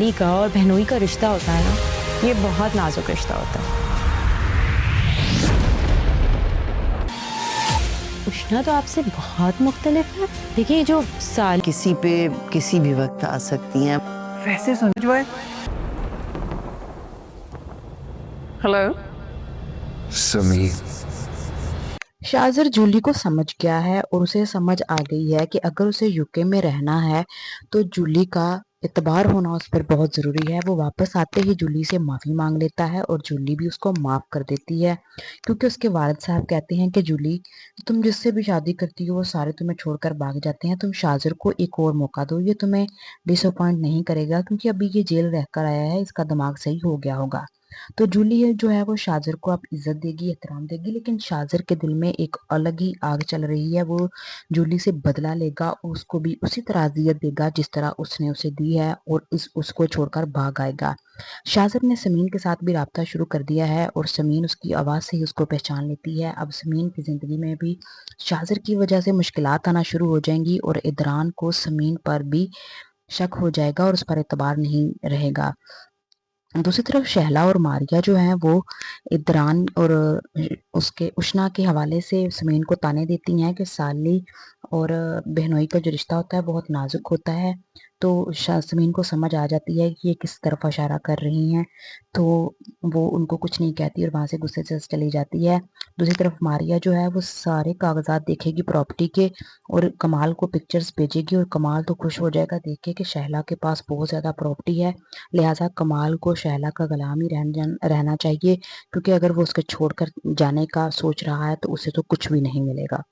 भाई का और बहनोई का रिश्ता होता है ना, ये बहुत नाजुक रिश्ता होता है। उष्णा तो आपसे बहुत मुख्तलिफ है। देखिए जो साल किसी पे किसी भी वक्त आ सकती हैं। वैसे समझो है। हेलो समीर, शाहज़र जूली को समझ गया है और उसे समझ आ गई है कि अगर उसे यूके में रहना है तो जूली का एतबार होना उस पर बहुत ज़रूरी है। वो वापस आते ही जूली से माफ़ी मांग लेता है और जूली भी उसको माफ़ कर देती है, क्योंकि उसके वालिद साहब कहते हैं कि जूली, तुम जिससे भी शादी करती हो वो सारे तुम्हें छोड़कर भाग जाते हैं, तुम शाहज़र को एक और मौका दो, ये तुम्हें डिसअपॉइंट नहीं करेगा, क्योंकि अभी ये जेल रहकर आया है, इसका दिमाग सही हो गया होगा। तो जूली जो है वो शाहज़र को अब इज्जत देगी, एहतराम देगी, लेकिन शाहज़र के दिल में एक अलग ही आग चल रही है। वो जूली से बदला लेगा और उसको भी उसी तरह अजियत देगा जिस तरह उसने उसे दी है, और उसको छोड़कर भाग आएगा। शाहज़र ने समीन के साथ भी राब्ता शुरू कर दिया है और समीन उसकी आवाज़ से ही उसको पहचान लेती है। अब समीन की ज़िंदगी में भी शाहज़र की वजह से मुश्किलात आना शुरू हो जाएंगी और इदरान को समीन पर भी शक हो जाएगा और उस पर एतबार नहीं रहेगा। दूसरी तरफ शहला और मारिया जो हैं वो इदरान और उसके उष्णा के हवाले से समीन को ताने देती हैं कि साली और बहनोई का जो रिश्ता होता है बहुत नाजुक होता है। तो समीन को समझ आ जाती है कि ये किस तरफ इशारा कर रही हैं, तो वो उनको कुछ नहीं कहती और वहाँ से गुस्से से चली जाती है। दूसरी तरफ मारिया जो है वो सारे कागजात देखेगी प्रॉपर्टी के और कमाल को पिक्चर्स भेजेगी, और कमाल तो खुश हो जाएगा देख के कि शहला के पास बहुत ज़्यादा प्रॉपर्टी है, लिहाजा कमाल को शहला का गुलाम ही रहना चाहिए, क्योंकि अगर वो उसके छोड़कर जाने का सोच रहा है तो उसे तो कुछ भी नहीं मिलेगा।